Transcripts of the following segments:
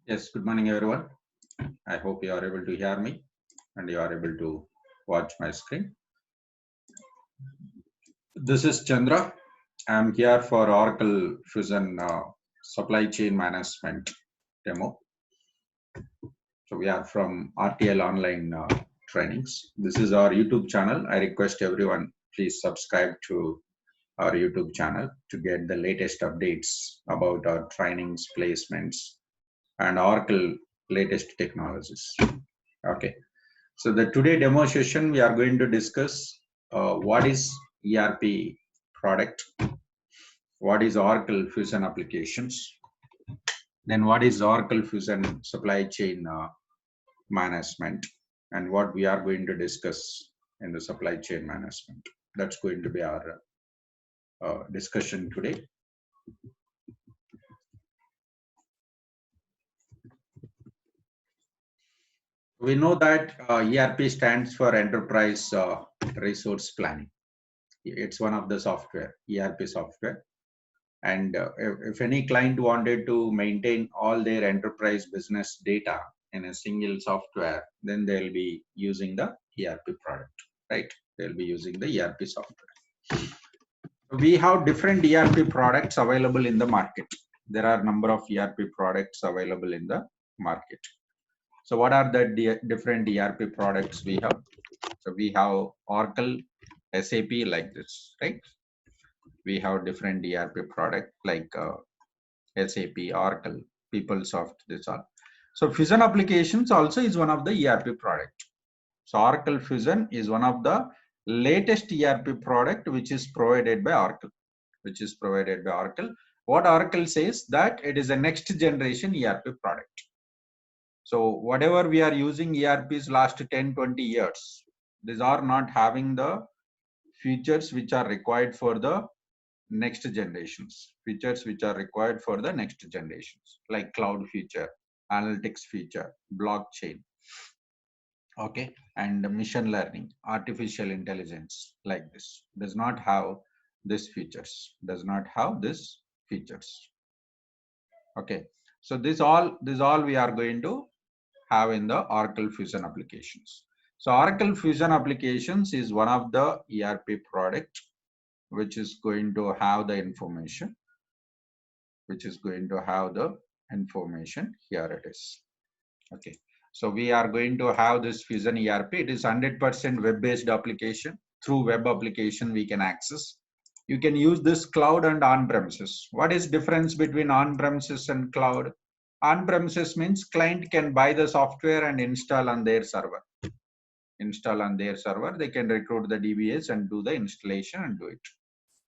Yes, good morning, everyone. I hope you are able to hear me and you are able to watch my screen. This is Chandra. I'm here for Oracle Fusion Supply Chain Management demo. So we are from RTL Online Trainings. This is our YouTube channel. I request everyone please subscribe to our YouTube channel to get the latest updates about our trainings, placements, and Oracle latest technologies. Okay. So the today demo session, we are going to discuss what is ERP product, what is Oracle Fusion applications, then what is Oracle Fusion supply chain management, and what we are going to discuss in the supply chain management. That's going to be our discussion today. We know that ERP stands for Enterprise Resource Planning. It's one of the software, ERP software. And if any client wanted to maintain all their enterprise business data in a single software, then they'll be using the ERP product, right? They'll be using the ERP software. We have different ERP products available in the market. There are a number of ERP products available in the market. So what are the different ERP products we have? So we have Oracle, SAP like this, right? We have different ERP product like SAP, Oracle, PeopleSoft, this all. So Fusion applications also is one of the ERP product. So Oracle Fusion is one of the latest ERP product which is provided by Oracle. What Oracle says that it is a next generation ERP product. So whatever we are using ERPs last 10, 20 years, these are not having the features which are required for the next generations, like cloud feature, analytics feature, blockchain, okay, and machine learning, artificial intelligence, like this does not have these features, okay. So this all we are going to have in the Oracle Fusion applications. So Oracle Fusion applications is one of the ERP product which is going to have the information, here it is, okay. So we are going to have this Fusion ERP. It is 100% web-based application. Through web application we can access. You can use this cloud and on-premises. What is difference between on-premises and cloud? On-premises means client can buy the software and install on their server. They can recruit the DBAs and do the installation and do it.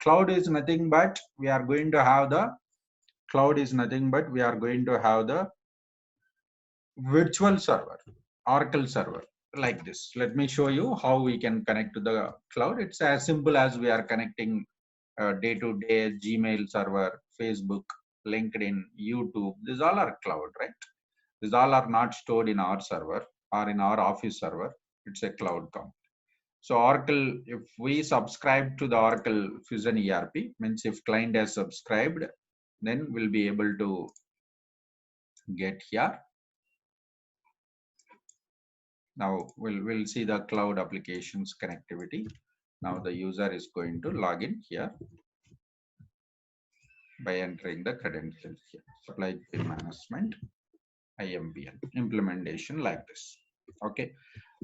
Cloud is nothing but we are going to have the virtual server, Oracle server, like this. Let me show you how we can connect to the cloud. It's as simple as we are connecting day-to-day Gmail server, Facebook, LinkedIn, YouTube. These all are cloud, right? These all are not stored in our server or in our office server. It's a cloud company. So Oracle, if we subscribe to the Oracle Fusion ERP, means if client has subscribed, then we'll be able to get here. Now we'll see the cloud applications connectivity. Now the user is going to log in here by entering the credentials here. Supply chain management, IMBL, implementation like this. Okay.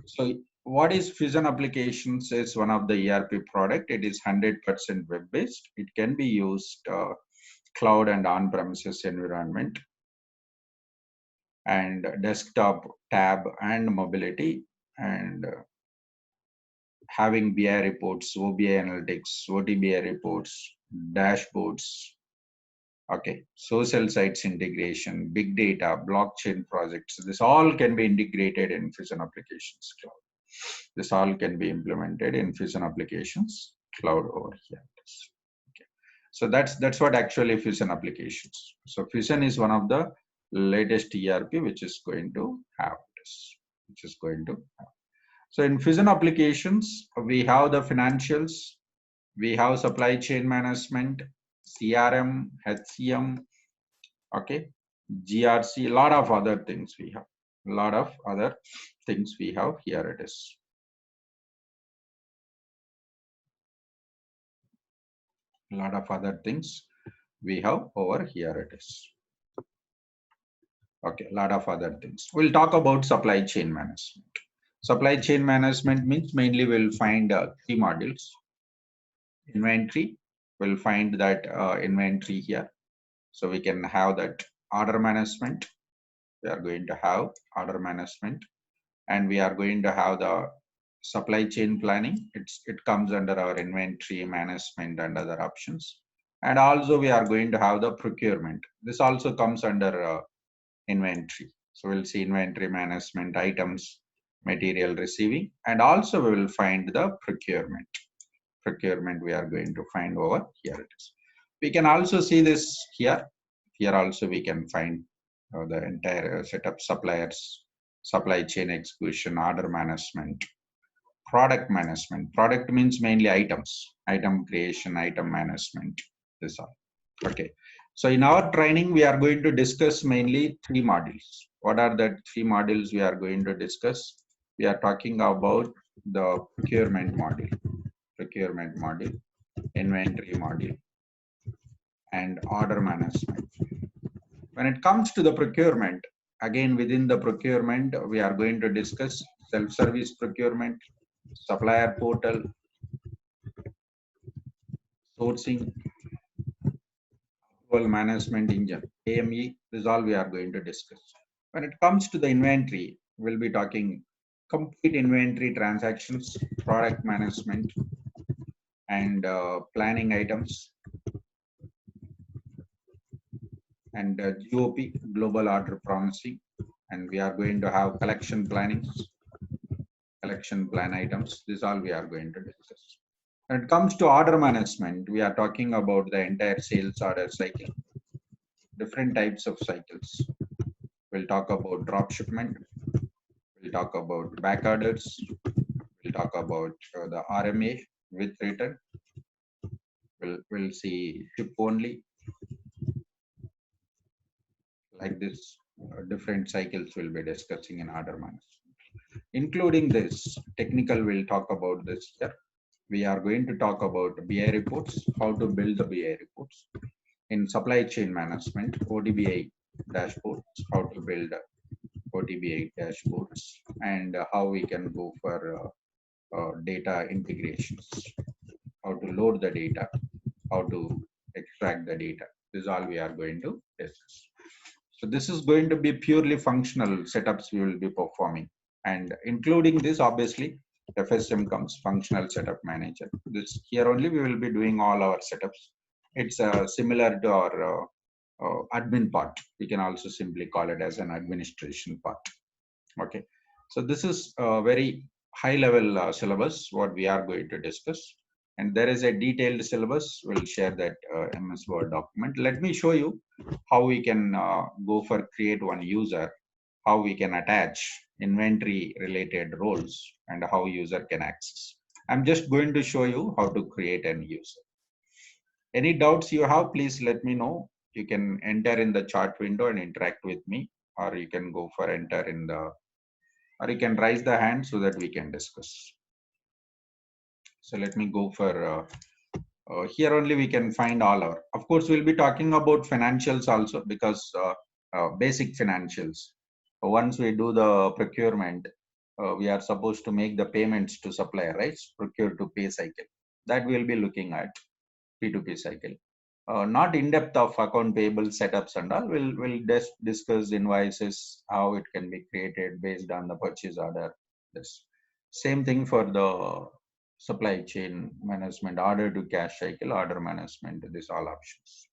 So what is Fusion applications is one of the ERP product. It is 100% web-based. It can be used cloud and on-premises environment, and desktop, tab, and mobility, and having BI reports, OBI analytics, OTBI reports, dashboards, okay, social sites integration, big data, blockchain projects. This all can be integrated in Fusion applications cloud. This all can be implemented in Fusion applications cloud over here. Okay. So that's what actually Fusion applications. So Fusion is one of the latest ERP which is going to have this, So in Fusion applications, we have the financials, we have supply chain management, CRM, HCM, okay, GRC, a lot of other things we have. A lot of other things we have. Here it is. A lot of other things we have over here it is. Okay, a lot of other things. We'll talk about supply chain management. Supply chain management means mainly we'll find three modules. Inventory, we'll find that inventory here. So we can have that order management. We are going to have order management, and we are going to have the supply chain planning. It comes under our inventory management and other options. And also we are going to have the procurement. This also comes under inventory. So we'll see inventory management, items, material receiving, and also we will find the procurement. Procurement we are going to find over here it is. We can also see this here. Here also we can find the entire set of suppliers, supply chain execution, order management, product management. Product means mainly items, item creation, item management, this all. Okay. So in our training, we are going to discuss mainly three modules. What are the three modules we are going to discuss? We are talking about the procurement module, inventory module, and order management. When it comes to the procurement, again within the procurement, we are going to discuss self-service procurement, supplier portal, sourcing, management engine, AME. This is all we are going to discuss. When it comes to the inventory, we'll be talking complete inventory transactions, product management, and planning items, and GOP, global order promising, and we are going to have collection plannings, collection plan items. This all we are going to discuss. When it comes to order management, we are talking about the entire sales order cycle, different types of cycles. We'll talk about drop shipment. We'll talk about back orders. We'll talk about the RMA with return. We'll see ship only. Like this, different cycles we'll be discussing in order management. Including this, technical we'll talk about this here. We are going to talk about BI reports, how to build the BI reports. In supply chain management, OTBI dashboards, how to build OTBI dashboards, and how we can go for data integrations, how to load the data, how to extract the data. This is all we are going to discuss. So this is going to be purely functional setups we will be performing, and including this, obviously, FSM comes functional setup manager. This here only we will be doing all our setups. It's similar to our admin part. We can also simply call it as an administration part. Okay. So this is a very high level syllabus, what we are going to discuss. And there is a detailed syllabus. We'll share that MS Word document. Let me show you how we can go for create one user, how we can attach inventory related roles, and how user can access. I'm just going to show you how to create an user. Any doubts you have, please let me know. You can enter in the chat window and interact with me, or you can go for enter in the, or you can raise the hand so that we can discuss. So let me go for here only we can find all our, of course we'll be talking about financials also, because basic financials. Once we do the procurement, we are supposed to make the payments to supplier, right? Procure to pay cycle, that we'll be looking at, P2P cycle. Not in depth of account payable setups and all. We'll just discuss invoices, how it can be created based on the purchase order. This same thing for the supply chain management, order to cash cycle, order management, this all options.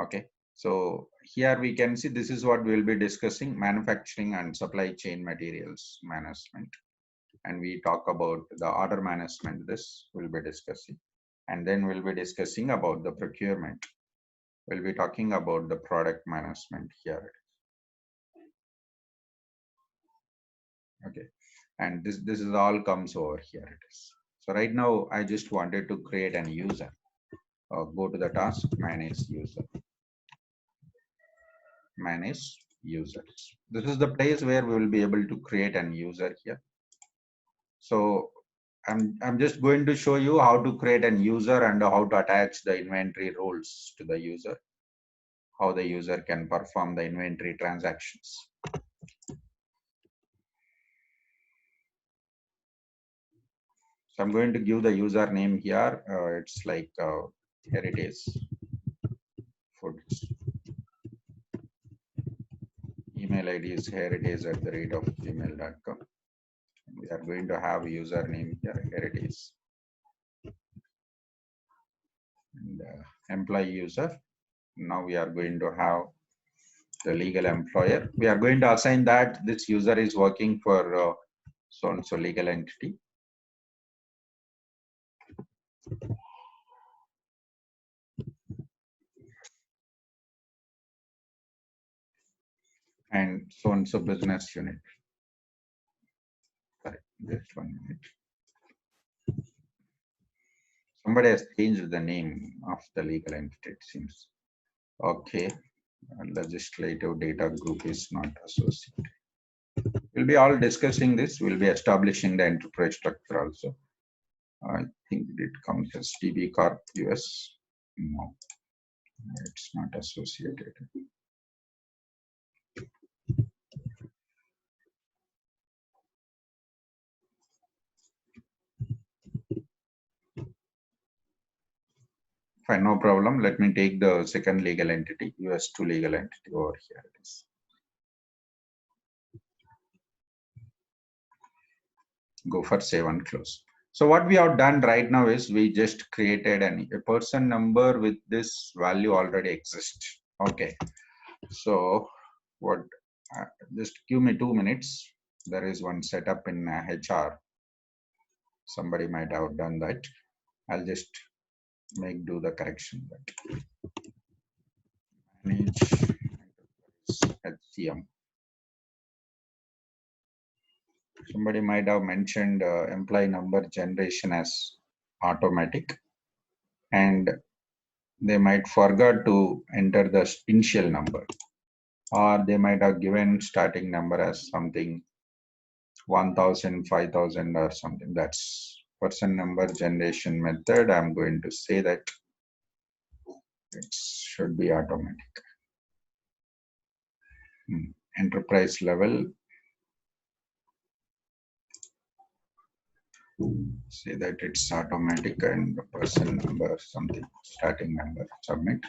Okay. So here we can see this is what we'll be discussing, manufacturing and supply chain materials management. And we talk about the order management, this we'll be discussing. And then we'll be discussing about the procurement. We'll be talking about the product management here. Okay. And this is all comes over here it is. So right now I just wanted to create an user. Go to the task, manage user. manage users. This is the place where we will be able to create an user here. So I'm just going to show you how to create an user and how to attach the inventory roles to the user, how the user can perform the inventory transactions. So I'm going to give the username here. It's like here it is. Foods. Email ID is here it is @gmail.com. We are going to have username here. Here it is. And employee user. Now we are going to have the legal employer. We are going to assign that this user is working for so and so legal entity. And so and so business unit. Sorry, just 1 minute. Somebody has changed the name of the legal entity, it seems. Okay. Legislative data group is not associated. We'll be all discussing this. We'll be establishing the enterprise structure also. I think it comes as DB Corp US. No, it's not associated. Fine, no problem. Let me take the second legal entity, US2 legal entity over here. It is. Go for save and close. So what we have done right now is we just created a person number with this value already exists. Okay. So what? Just give me 2 minutes. There is one setup in HR. Somebody might have done that. I'll just do the correction. Manage Scm. Somebody might have mentioned employee number generation as automatic, and they might forget to enter the initial number, or they might have given starting number as something 1000, 5000 or something. That's person number generation method. I'm going to say that it should be automatic. Enterprise level, say that it's automatic, and the person number something starting number, submit.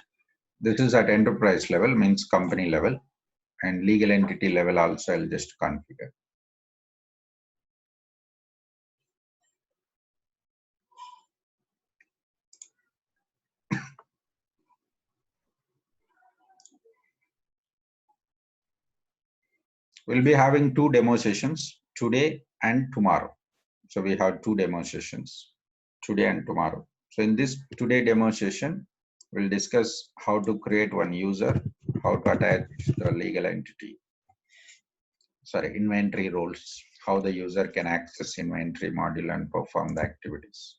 This is at enterprise level, means company level, and legal entity level also I'll just configure. We'll be having 2 demo sessions today and tomorrow. So we have 2 demo sessions today and tomorrow. So in this today demo session, we'll discuss how to create one user, how to attach the legal entity, inventory roles, how the user can access inventory module and perform the activities.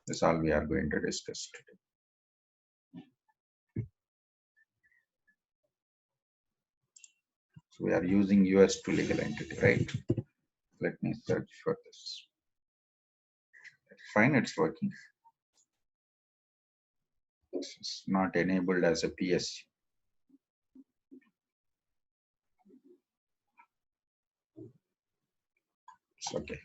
This all we are going to discuss today. So we are using US2 legal entity, right? Let me search for this. Fine, it's working. It's not enabled as a PSU. It's okay.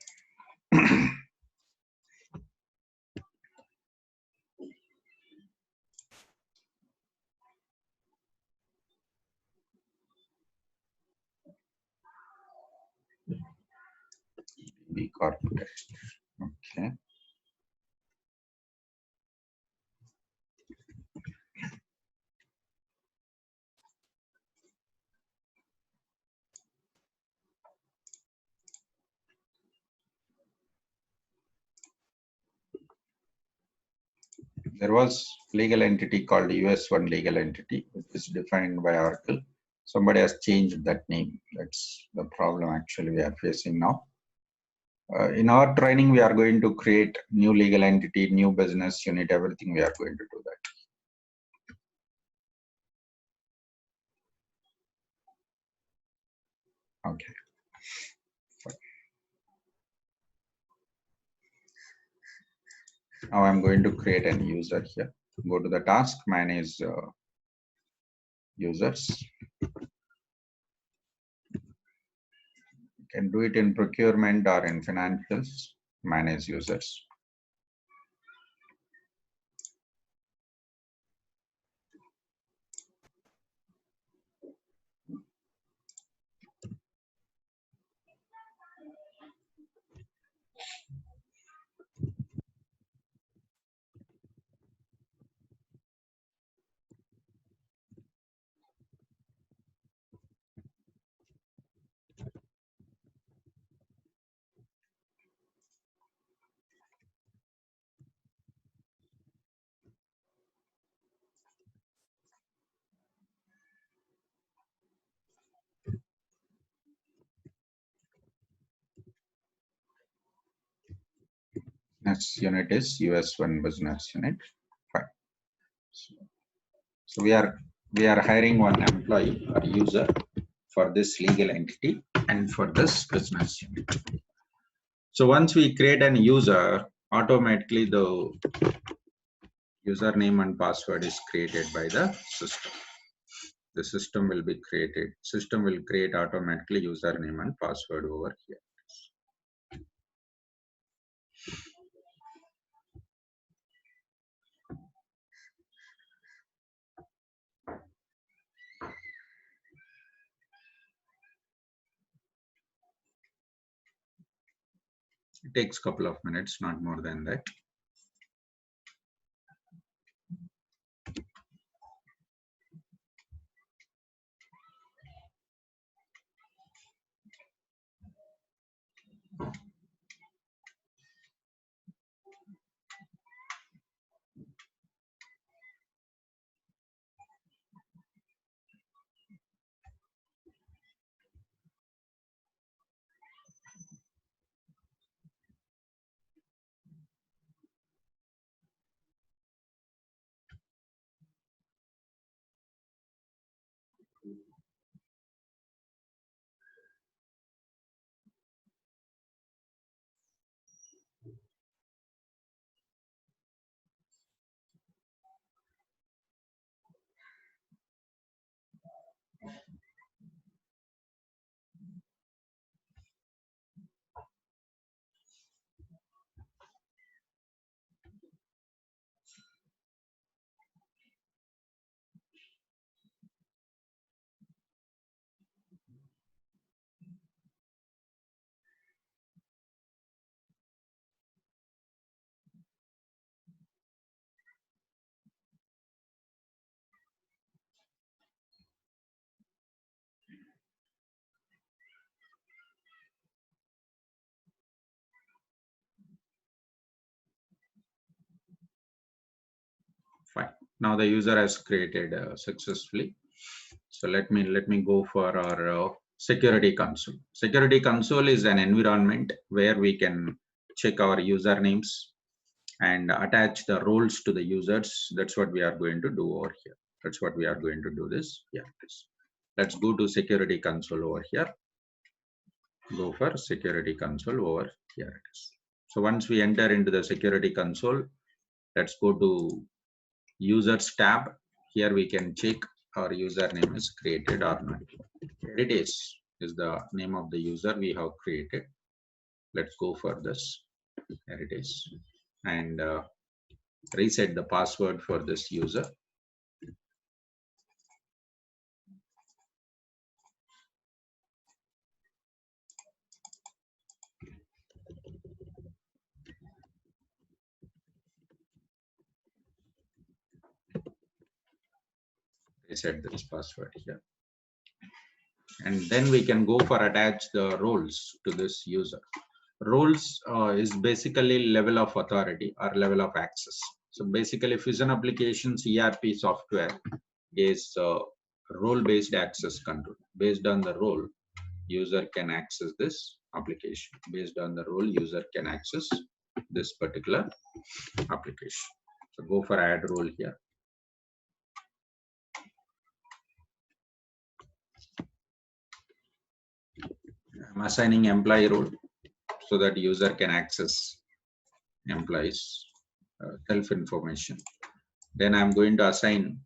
Be corporate. Okay. There was legal entity called US1 legal entity, which is defined by Oracle. Somebody has changed that name. That's the problem actually we are facing now. In our training, we are going to create new legal entity, new business unit, everything we are going to do that. Okay. Now I'm going to create an user here. Go to the task, manage users. You can do it in procurement or in financials, manage users. Next unit is US1 business unit. Fine. So we are hiring one employee or user for this legal entity and for this business unit. So once we create an user, automatically the username and password is created by the system. The system will be created. System will create automatically username and password over here. It takes a couple of minutes, not more than that. Fine. Now the user has created successfully. So let me go for our security console. Security console is an environment where we can check our usernames and attach the roles to the users. That's what we are going to do over here. That's what we are going to do this. Yeah. Let's go to security console over here. Go for security console over here. It is. So once we enter into the security console, let's go to users tab. Here we can check our username is created or not. Here it is the name of the user we have created. Let's go for this. Here it is. And reset the password for this user. Reset this password here. And then we can go for attach the roles to this user. Roles is basically level of authority or level of access. So basically Fusion Applications ERP software is role-based access control. Based on the role, user can access this application. Based on the role, user can access this particular application. So go for add role here. I'm assigning employee role so that user can access employees self information. Then I'm going to assign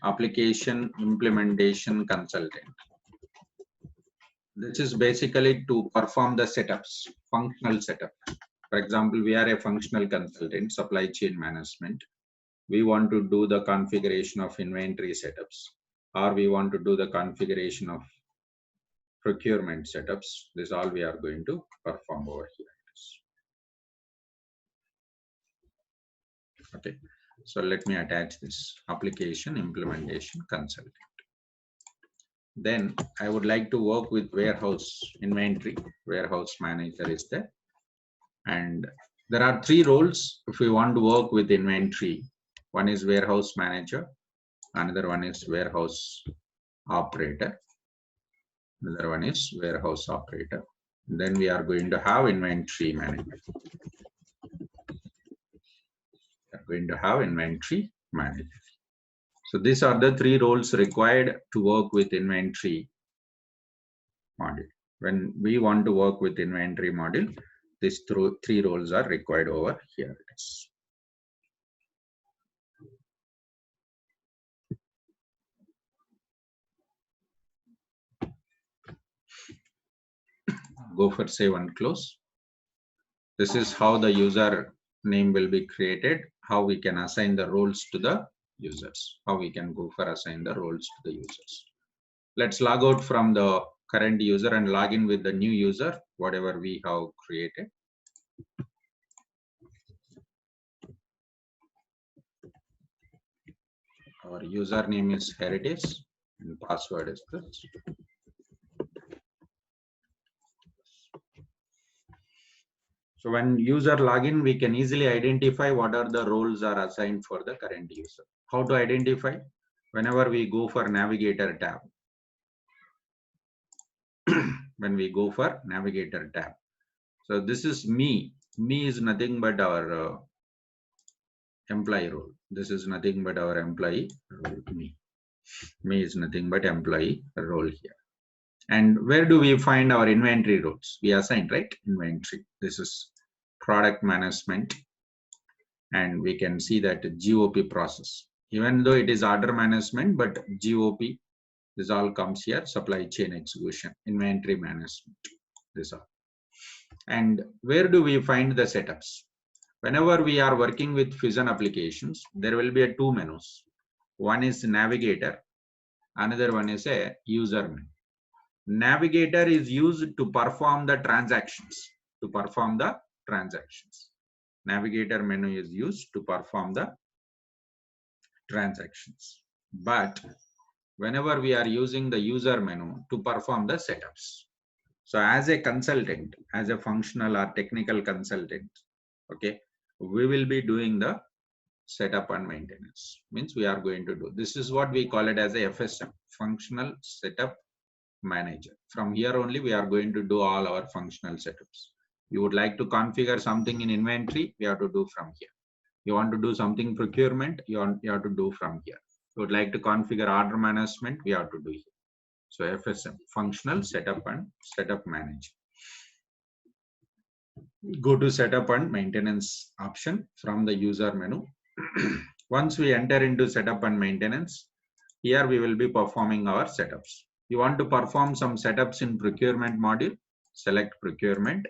application implementation consultant. This is basically to perform the setups, functional setup. For example, we are a functional consultant, supply chain management. We want to do the configuration of inventory setups, or we want to do the configuration of procurement setups. This all we are going to perform over here. Okay, so let me attach this application implementation consultant. Then I would like to work with warehouse inventory. Warehouse manager is there, and there are three roles if we want to work with inventory. One is warehouse manager, another one is warehouse operator, another one is warehouse operator. Then we are going to have inventory manager. We are going to have inventory manager. So these are the three roles required to work with inventory module. When we want to work with inventory module, these three roles are required over here. Go for save and close. This is how the user name will be created, how we can assign the roles to the users, how we can go for assign the roles to the users. Let's log out from the current user and log in with the new user, whatever we have created. Our username is heritage and password is this. So when user login, we can easily identify what are the roles are assigned for the current user. How to identify? Whenever we go for navigator tab, when we go for navigator tab. So this is me. Me is nothing but our employee role. This is nothing but our employee role. Me is nothing but employee role here. And where do we find our inventory roles? We assigned, right? Inventory. This is product management. And we can see that GOP process. Even though it is order management, but GOP, this all comes here. Supply chain execution, inventory management. This all. And where do we find the setups? Whenever we are working with Fusion applications, there will be two menus. One is navigator, another one is a user menu. Navigator is used to perform the transactions. Navigator menu is used to perform the transactions. But whenever we are using the user menu to perform the setups. So as a consultant, as a functional or technical consultant, okay, we will be doing the setup and maintenance. Means we are going to do. This is what we call it as a FSM, functional setup manager. From here only we are going to do all our functional setups. You would like to configure something in inventory, we have to do from here. You want to do something procurement, you have to do from here. You would like to configure order management, we have to do here. So FSM, functional setup and setup manager. Go to setup and maintenance option from the user menu. Once we enter into setup and maintenance, here we will be performing our setups. You want to perform some setups in procurement module, select procurement,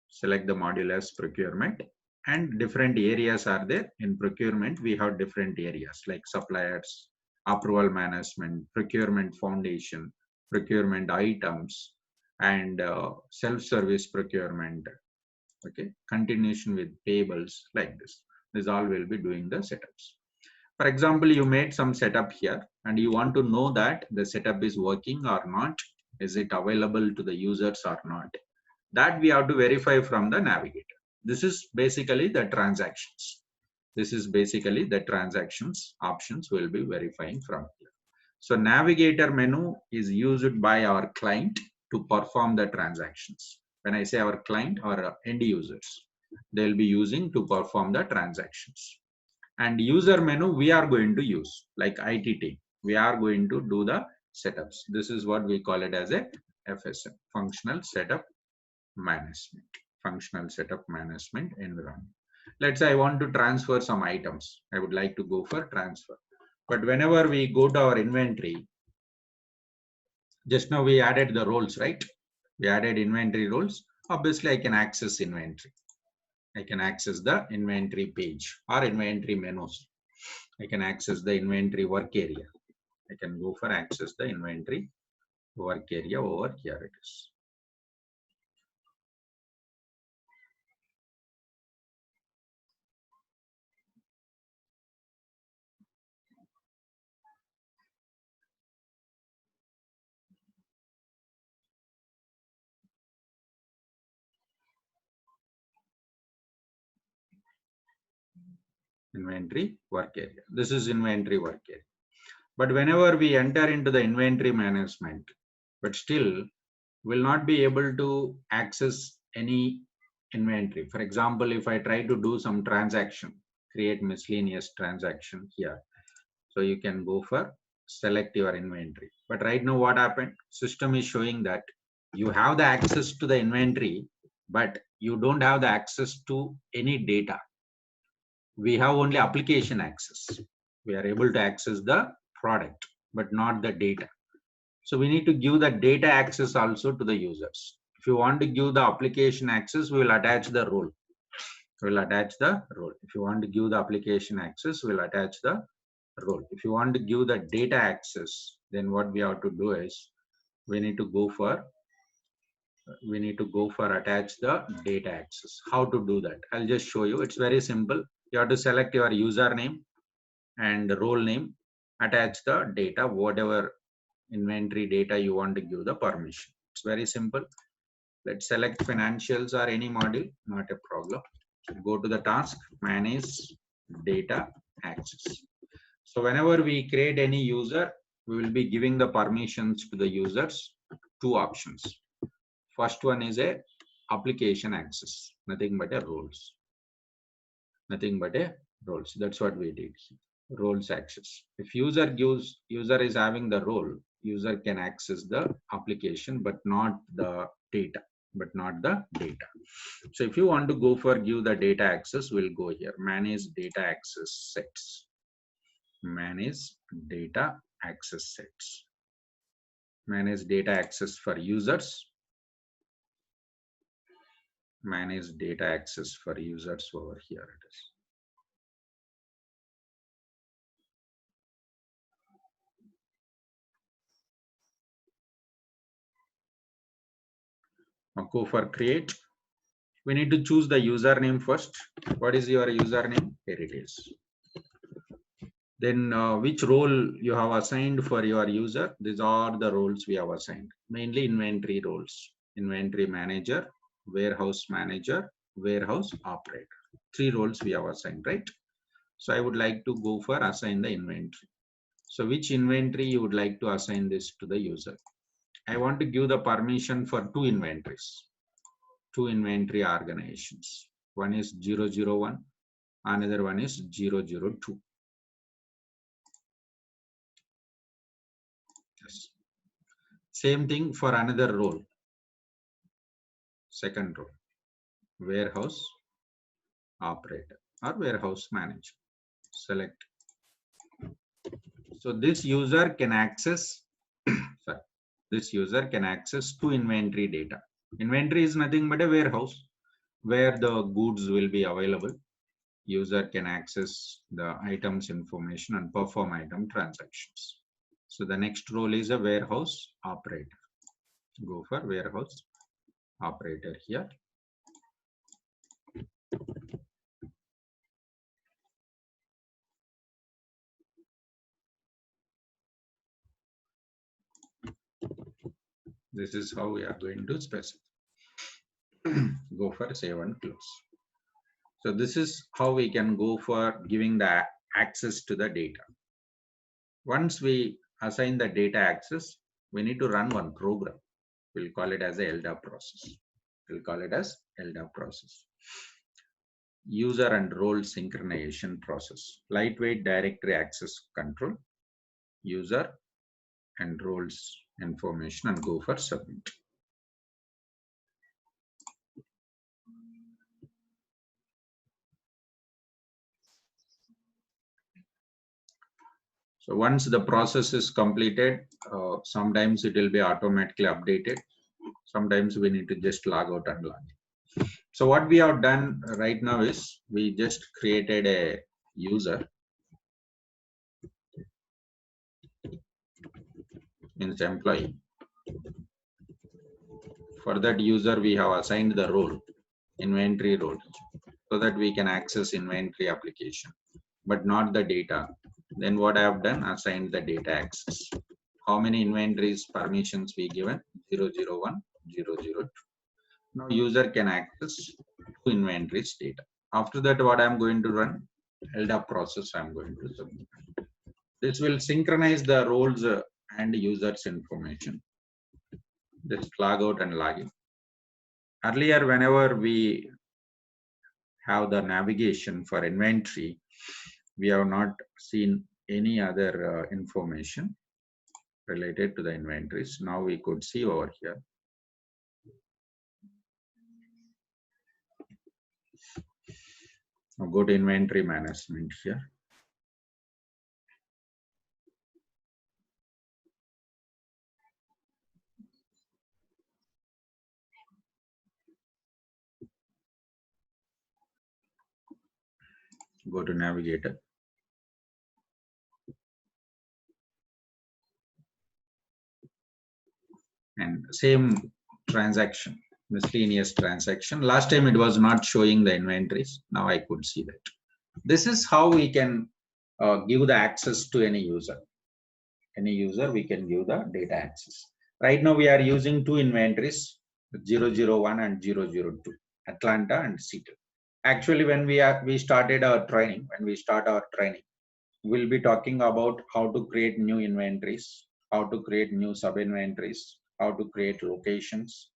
select the module as procurement, and different areas are there. In procurement, we have different areas like suppliers, approval management, procurement foundation, procurement items, and self-service procurement. Okay, continuation with payables like this. This all will be doing the setups. For example, you made some setup here and you want to know that the setup is working or not. Is it available to the users or not? That we have to verify from the navigator. This is basically the transactions. This is basically the transactions options we'll be verifying from here. So navigator menu is used by our client to perform the transactions. When I say our client or end users, they'll be using to perform the transactions. And user menu we are going to use like IT team. We are going to do the setups. This is what we call it as a FSM, functional setup management, functional setup management environment. Let's say I want to transfer some items. I would like to go for transfer. But whenever we go to our inventory, just now we added the roles, right? We added inventory roles. Obviously, I can access inventory. I can access the inventory page or inventory menus. I can access the inventory work area. I can go for access the inventory work area over here it is. Inventory work area. This is inventory work area. But whenever we enter into the inventory management, but still will not be able to access any inventory. For example, if I try to do some transaction, create miscellaneous transaction here. So you can go for select your inventory. But right now what happened? System is showing that you have the access to the inventory, but you don't have the access to any data. We have only application access. We are able to access the product, but not the data. So we need to give the data access also to the users. If you want to give the application access, we will attach the role. We'll attach the role. If you want to give the application access, we'll attach the role. If you want to give the data access, then what we have to do is we need to go for attach the data access. How to do that? I'll just show you. It's very simple. You have to select your username and role name, attach the data, whatever inventory data you want to give the permission. It's very simple. Let's select financials or any module, not a problem. Go to the task, manage data access. So whenever we create any user, we will be giving the permissions to the users, two options. First one is a application access, nothing but a roles. Nothing but a roles. That's what we did. Roles access. If user is having the role, user can access the application, but not the data. So if you want to go for give the data access, we'll go here. Manage data access sets. Manage data access sets. Manage data access for users. Manage data access for users over here it is. Now go for create. We need to choose the username first. What is your username? Here it is. Then which role you have assigned for your user? These are the roles we have assigned. Mainly inventory roles. Inventory manager, warehouse manager, warehouse operator. 3 roles we have assigned, right? So I would like to go for assign the inventory. So which inventory you would like to assign this to the user? I want to give the permission for 2 inventories. 2 inventory organizations. One is 001, another one is 002. Yes. Same thing for another role. Second role, warehouse operator or warehouse manager. Select. So this user can access sorry, this user can access 2 inventory data. Inventory is nothing but a warehouse where the goods will be available. User can access the items information and perform item transactions. So the next role is a warehouse operator. Go for warehouse operator here. This is how we are going to specify. Go for save and close. So this is how we can go for giving the access to the data. Once we assign the data access, we need to run one program. We'll call it as a LDAP process. User and role synchronization process. Lightweight directory access control. User and roles information and go for submit. So once the process is completed, sometimes it will be automatically updated. Sometimes we need to just log out and log in. So what we have done right now is we just created a user in the employee. For that user, we have assigned the role, inventory role, so that we can access inventory application, but not the data. Then what I have done, assigned the data access. How many inventories permissions we given? 001, 002. Now user can access two inventories data. After that, what I'm going to run? LDAP process I'm going to submit. This will synchronize the roles and users information. Just log out and log in. Earlier, whenever we have the navigation for inventory, we have not seen any other information related to the inventories. Now we could see over here. Now go to inventory management here. Go to navigator. And same transaction, miscellaneous transaction. Last time it was not showing the inventories. Now I could see that. This is how we can give the access to any user. Any user, we can give the data access. Right now we are using two inventories, 001 and 002, Atlanta and Seattle. Actually, when we started our training, we'll be talking about how to create new inventories, how to create new sub inventories, how to create locations,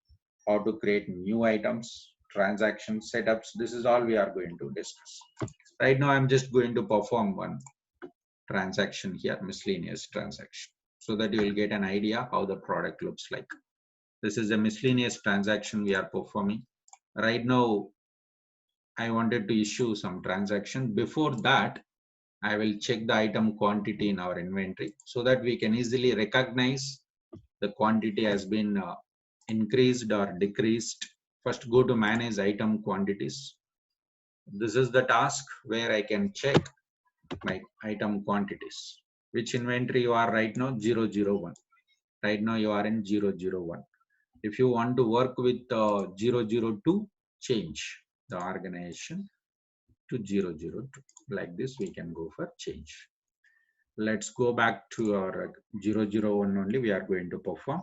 how to create new items, transaction setups. This is all we are going to discuss. Right now, I'm just going to perform one transaction here, miscellaneous transaction, so that you will get an idea how the product looks like. This is a miscellaneous transaction we are performing. Right now, I wanted to issue some transaction. Before that, I will check the item quantity in our inventory so that we can easily recognize the quantity has been increased or decreased. First, go to manage item quantities. This is the task where I can check my item quantities. Which inventory you are right now? 001. Right now you are in 001. If you want to work with 002, change the organization to 002. Like this, we can go for change. Let's go back to our 001 only. We are going to perform.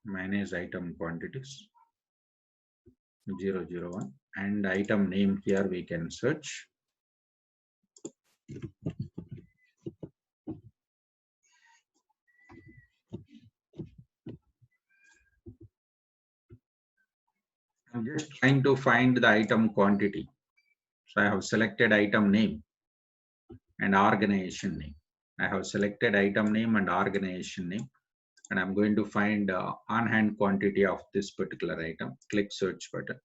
Manage item quantities 001 and item name here we can search. I'm just trying to find the item quantity. So I have selected item name and organization name. I have selected item name and organization name, and I'm going to find on-hand quantity of this particular item. Click search button.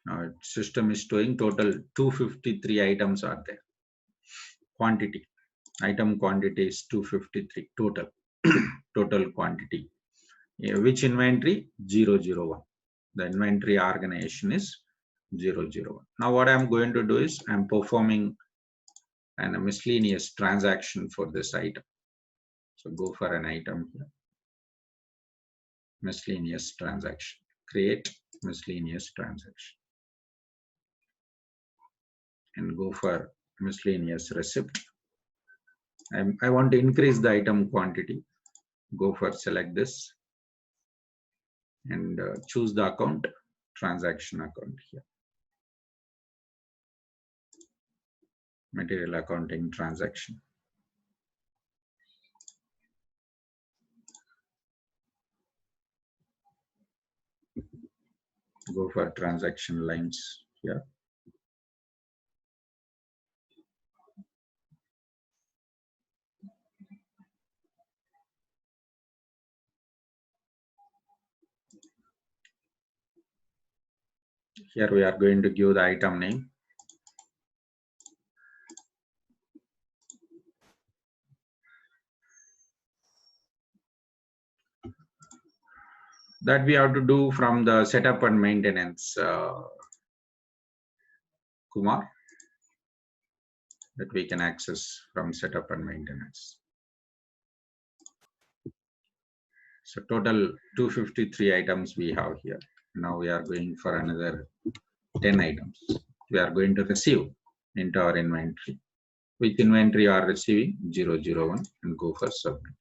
Now system is showing total 253 items are there. Quantity, item quantity is 253 total. Total quantity. Which inventory? 001. The inventory organization is 001. Now what I'm going to do is I'm performing a miscellaneous transaction for this item. So go for an item here. Miscellaneous transaction. Create miscellaneous transaction. And go for miscellaneous receipt. I want to increase the item quantity. Go for select this and choose the account, transaction account here. Material accounting transaction. Go for transaction lines here. Here we are going to give the item name. That we have to do from the setup and maintenance, Kumar, that we can access from setup and maintenance. So total 253 items we have here. Now we are going for another 10 items. We are going to receive into our inventory. Which inventory are receiving? 001 and go for submit.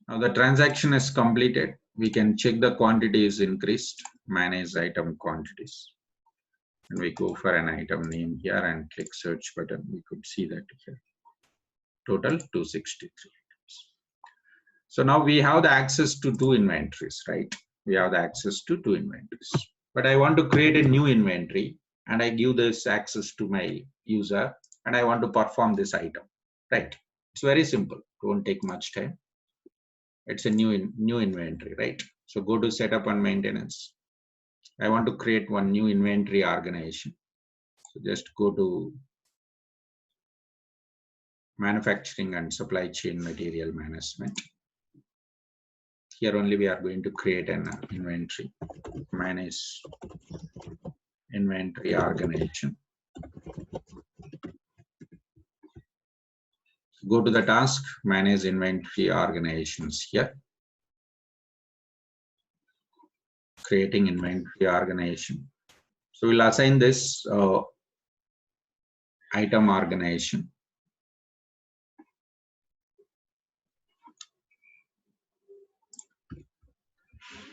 Now the transaction is completed. We can check the quantity is increased, manage item quantities. And we go for an item name here and click search button. We could see that here. Total 263 items. So now we have the access to two inventories, right? We have the access to two inventories. But I want to create a new inventory and I give this access to my user and I want to perform this item, right? It's very simple. Don't take much time. It's a new inventory, right? So go to setup and maintenance. I want to create one new inventory organization. So just go to manufacturing and supply chain material management. Here only we are going to create an inventory, manage inventory organization. Go to the task, manage inventory organizations here. Creating inventory organization. So we'll assign this item organization.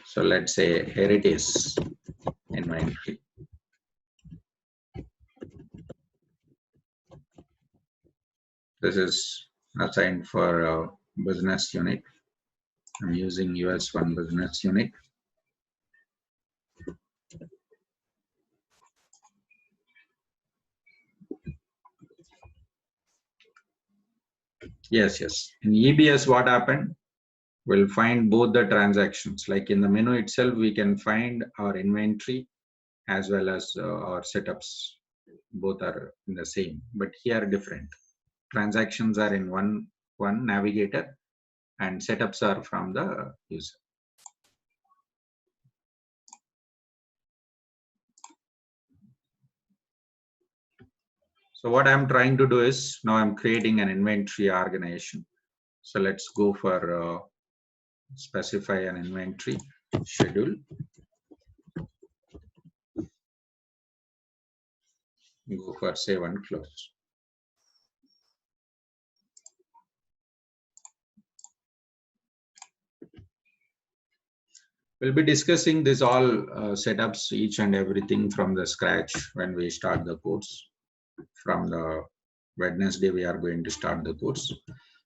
So let's say here it is, inventory. This is assigned for business unit. I'm using US1 business unit. Yes. In EBS, what happened? We'll find both the transactions. Like in the menu itself, we can find our inventory as well as our setups. Both are in the same, but here different. Transactions are in one navigator and setups are from the user. So what I'm trying to do is now I'm creating an inventory organization. So let's go for specify an inventory schedule. Go for save and close. We'll be discussing this all setups, each and everything from the scratch when we start the course. From the Wednesday, we are going to start the course.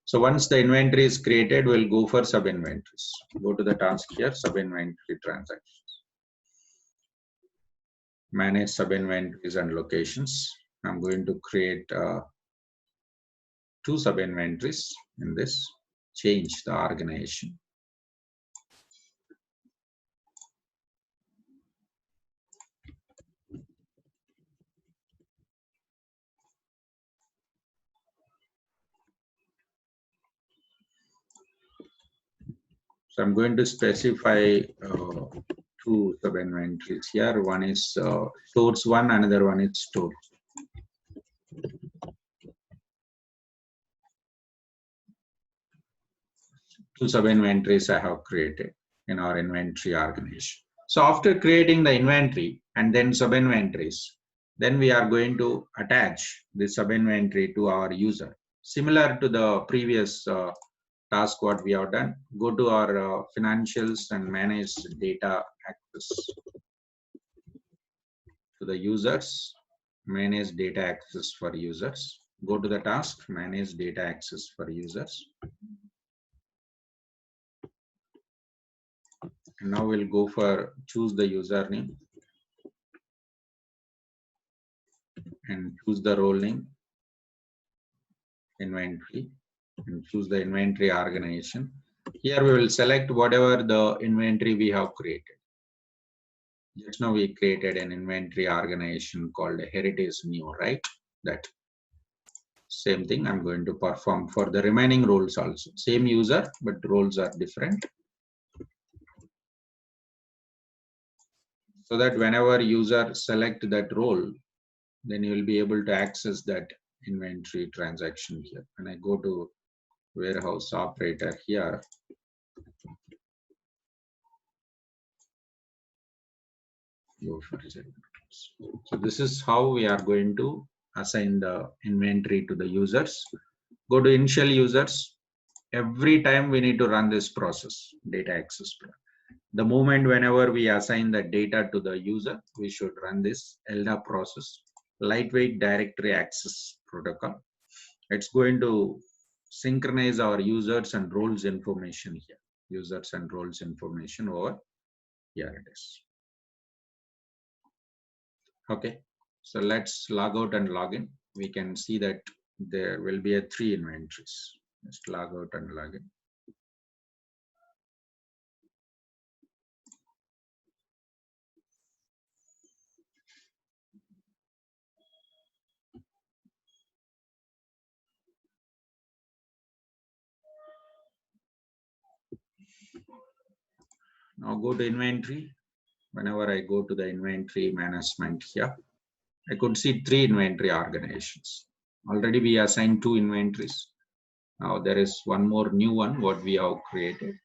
So once the inventory is created, we'll go for sub-inventories. Go to the task here, sub-inventory transactions. Manage sub-inventories and locations. I'm going to create 2 sub-inventories in this. Change the organization. So I'm going to specify 2 sub-inventories here. One is stores 1, another one is store. Two sub-inventories I have created in our inventory organization. So after creating the inventory and then sub-inventories, Then we are going to attach the sub inventory to our user. Similar to the previous task what we have done, go to our financials and manage data access to the users, manage data access for users. Go to the task, manage data access for users. And now we'll go for choose the username and choose the role name, inventory, and choose the inventory organization. Here we will select whatever the inventory we have created. Just now we created an inventory organization called Heritage New, right? That same thing I'm going to perform for the remaining roles also. Same user, but roles are different. So that whenever user select that role, then you will be able to access that inventory transaction here. When I go to warehouse operator here, so this is how we are going to assign the inventory to the users. Go to initial users. Every time we need to run this process, data access. The moment whenever we assign the data to the user, we should run this LDAP process, lightweight directory access protocol. It's going to synchronize our users and roles information here. Users and roles information over here it is. Okay, so let's log out and log in. We can see that there will be 3 inventories. Just log out and log in. Now go to inventory. Whenever I go to the inventory management here, I could see 3 inventory organizations. Already we assigned 2 inventories. Now there is one more new one what we have created.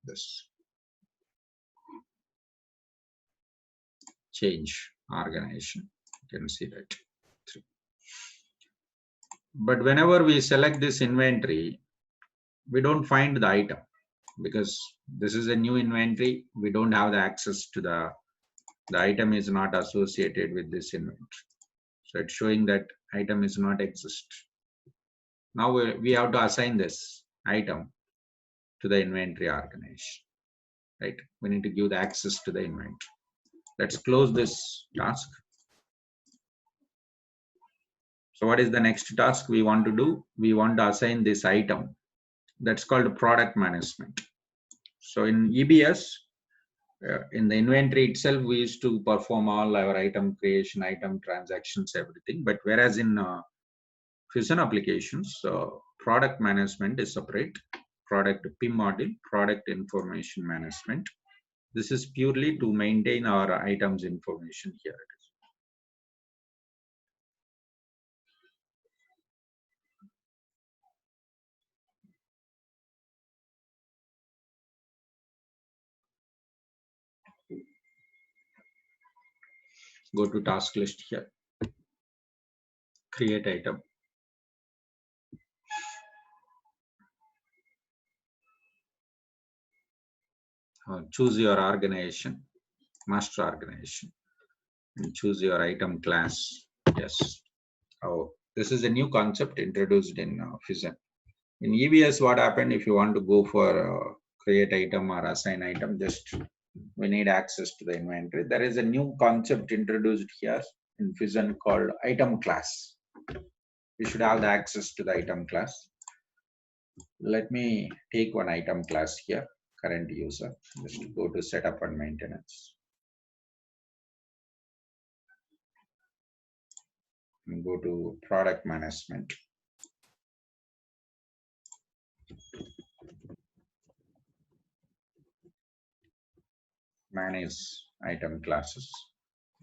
This change organization. You can see that. 3. But whenever we select this inventory, we don't find the item because this is a new inventory. We don't have the access to the item is not associated with this inventory. So it's showing that item is not exist. Now we have to assign this item to the inventory organization, right? We need to give the access to the inventory. Let's close this task. So what is the next task we want to do? We want to assign this item. That's called product management. So in EBS, in the inventory itself, we used to perform all our item creation, item transactions, everything. But whereas in Fusion applications, product management is separate. Product PIM module, product information management. This is purely to maintain our items information here. Go to task list here. Create item. Choose your organization, master organization, and choose your item class. Yes. Oh, this is a new concept introduced in Fusion. In EBS, what happened if you want to go for create item or assign item, just we need access to the inventory. There is a new concept introduced here in Fusion called item class. We should have the access to the item class. Let me take one item class here, current user. Just go to setup and maintenance. And go to product management. Manage item classes.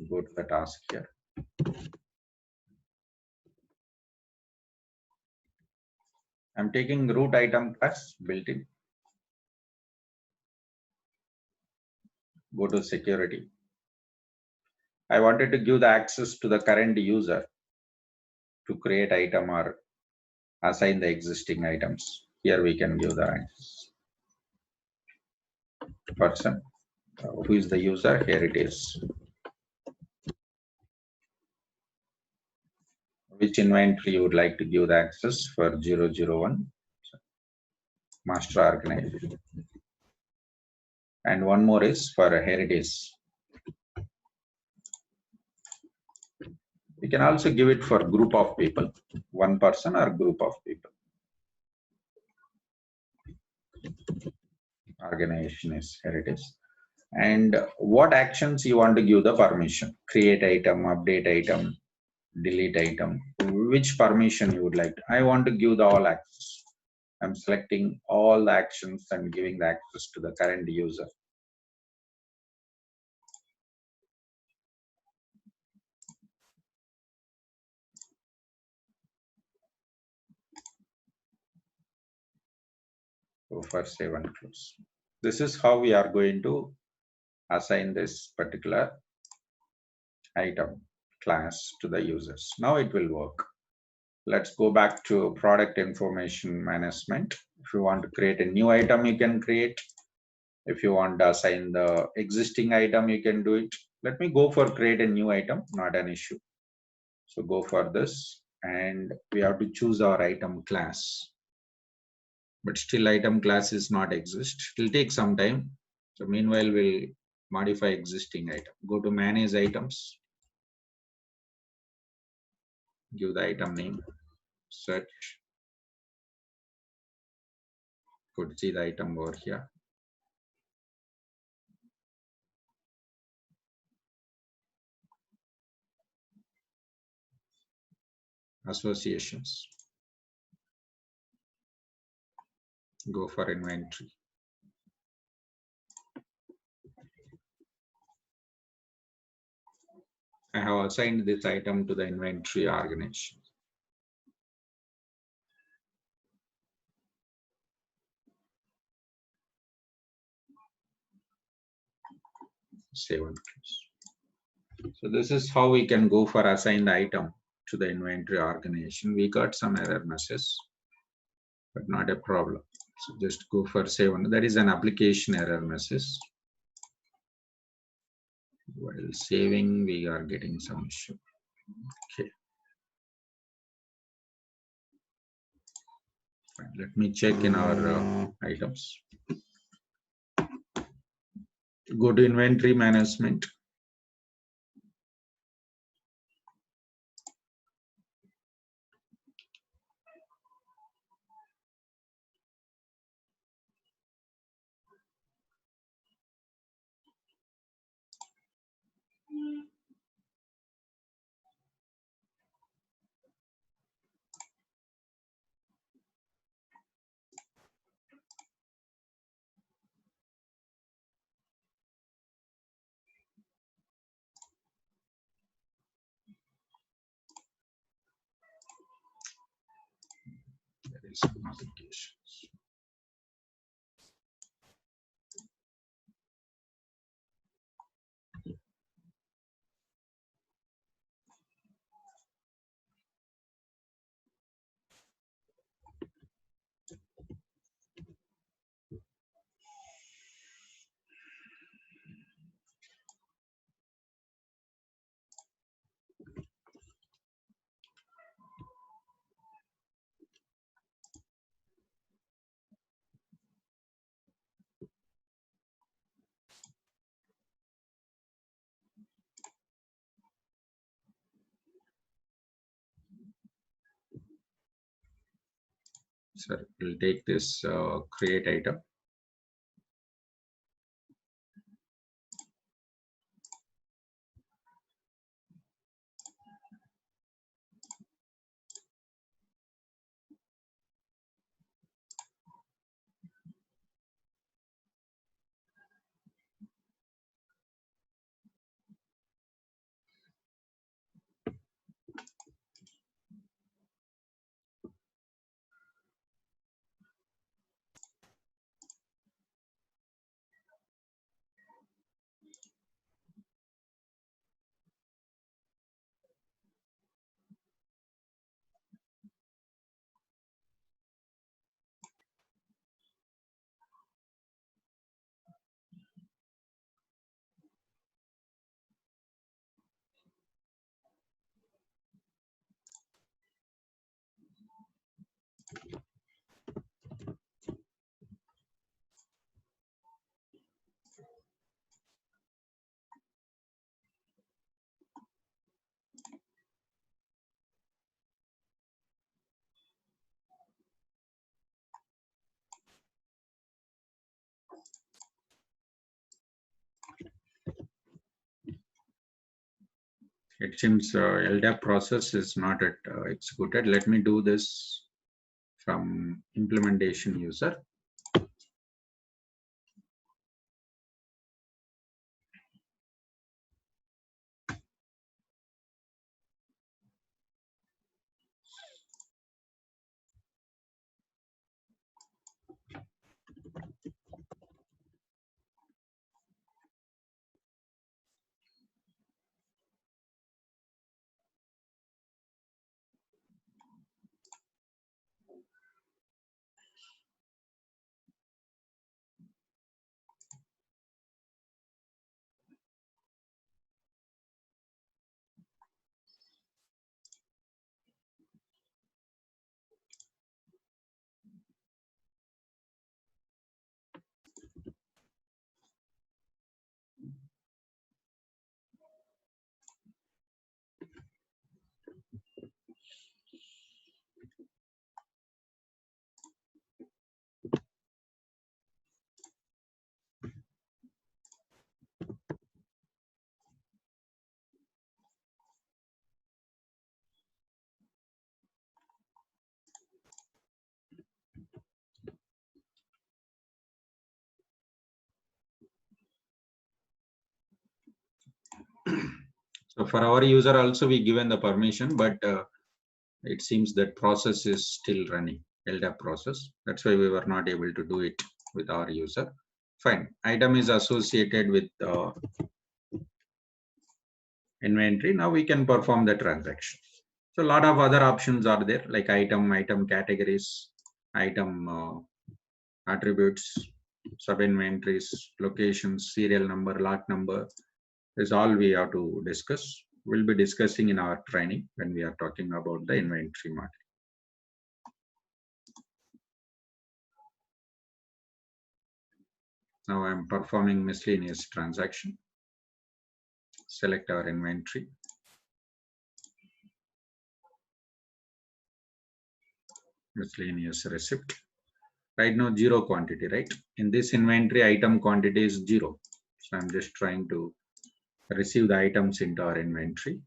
Go to the task here. I'm taking root item class built in. Go to security. I wanted to give the access to the current user to create item or assign the existing items. Here we can give the access. Person, who is the user? Here it is. Which inventory you would like to give the access for 001? Master organization. And one more is for heritage. We can also give it for group of people, one person or group of people. Organization is heritage. And what actions you want to give the permission? Create item, update item, delete item. Which permission you would like to? I want to give the all access. I'm selecting all the actions and giving the access to the current user. Go for save and close. This is how we are going to assign this particular item class to the users. Now it will work. Let's go back to product information management. If you want to create a new item, you can create. If you want to assign the existing item, you can do it. Let me go for create a new item, not an issue. So go for this and we have to choose our item class. But still item class is not exist. It will take some time. So meanwhile, we'll modify existing item. Go to manage items. Give the item name. Search. Could see the item over here. Associations. Go for inventory. I have assigned this item to the inventory organization. Save and close. So this is how we can go for assign the item to the inventory organization. We got some error message, but not a problem. So just go for save. That is an application error message. While saving, we are getting some issue. Okay. Fine. Let me check in our items. Go to inventory management. There is some applications. So we'll take this create item. It seems LDAP process is not yet executed. Let me do this from implementation user. So for our user also we given the permission, but it seems that process is still running, LDAP process. That's why we were not able to do it with our user. Fine. Item is associated with inventory. Now we can perform the transaction. So a lot of other options are there, like item categories, item attributes, sub-inventories, locations, serial number, lot number. Is all we have to discuss. We'll be discussing in our training when we are talking about the inventory model. Now I'm performing miscellaneous transaction. Select our inventory. Miscellaneous receipt. Right now, 0 quantity, right? In this inventory, item quantity is 0. So I'm just trying to receive the items into our inventory.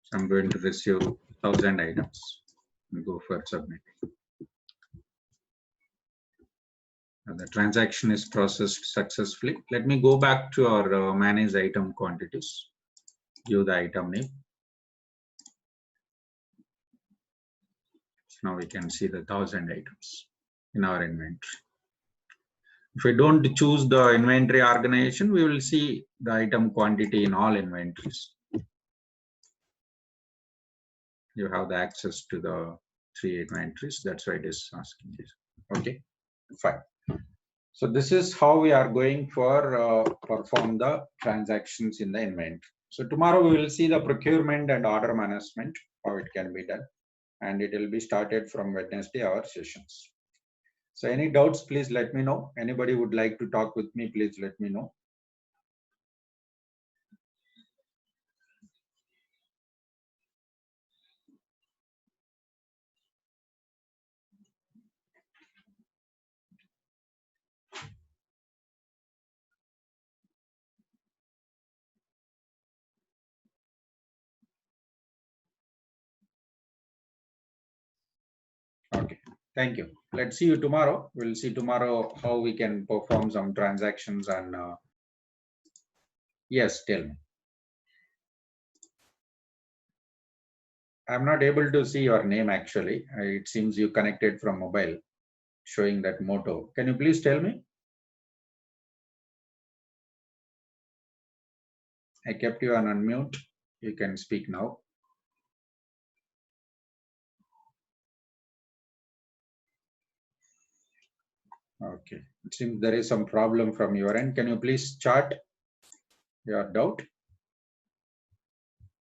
So I'm going to receive 1000 items and go for submit. The transaction is processed successfully. Let me go back to our manage item quantities. Give the item name. So now we can see the 1000 items in our inventory. If we don't choose the inventory organization, we will see the item quantity in all inventories. You have the access to the 3 inventories. That's why it is asking this. Okay, fine. So this is how we are going for perform the transactions in the inventory. So tomorrow we will see the procurement and order management, how it can be done. And it will be started from Wednesday, our sessions. So any doubts, please let me know. Anybody would like to talk with me, please let me know. Okay, thank you. Let's see you tomorrow. We'll see tomorrow how we can perform some transactions and yes, tell me. I'm not able to see your name actually. It seems you connected from mobile, showing that motto. Can you please tell me? I kept you on unmute. You can speak now. Okay. It seems there is some problem from your end. Can you please chart your doubt?